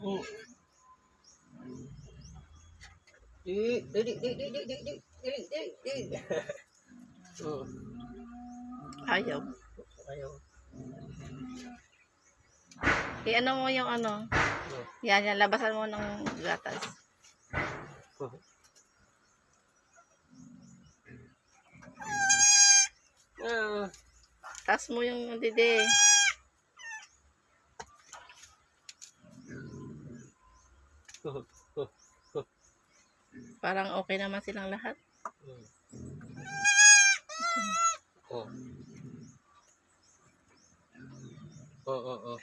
Hmm. Hmm. Ayaw. Ayaw. I-ano mo yung ano. Yan, labasan mo ng gatas. Taas mo yung dede. Parang okay naman silang lahat. Oh. Oh.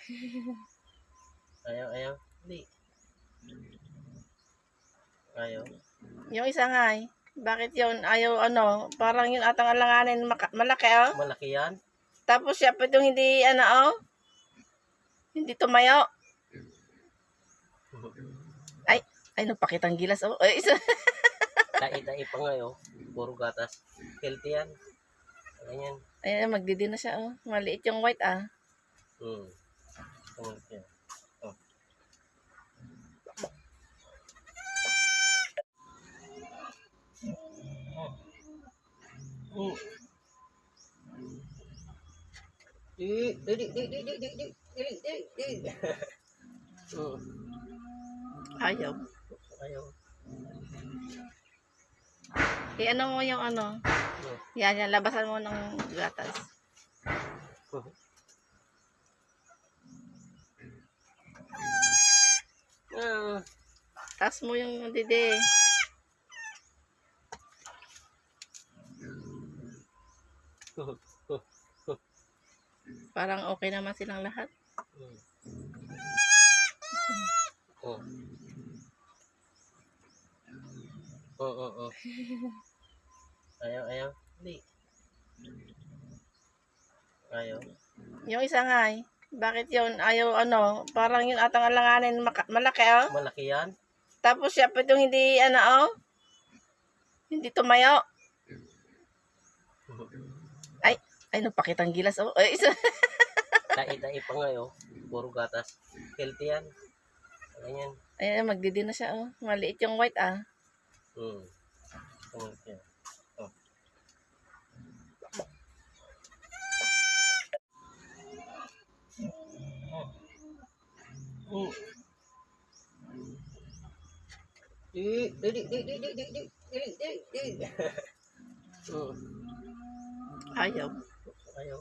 Ayaw. Hindi. Ayaw. Yung isa nga eh. Bakit yun? Ayaw ano. Parang yun atang alanganin malaki oh. Malaki yan? Tapos siya pa itong hindi ano oh. Hindi tumayo. Ay napakitang gilas oh. Ay, isa. Dai pa nga oh. Puro gatas. Healthy yan. Ganyan. Ayan, magdidi na siya oh. Maliit yung white ah. Okay. Oh. Ayaw. I-ano mo yung ano. Yan, labasan mo ng gatas. Taas mo yung dede. Parang okay naman silang lahat. Oh. Ayaw. Hindi. Ayaw. Yung isa nga eh. Bakit yun? Ayaw ano. Parang yun atang alanganin malaki oh. Malaki yan? Tapos siya pa itong hindi ano oh. Hindi tumayo. Ay napakitang gilas oh. Ay, isa. Dai pa nga oh. Puro gatas. Healthy yan. Ganyan. Ayan, magdidi na siya oh. Maliit yung white ah. Okay. Oh. Ayaw. Ayaw.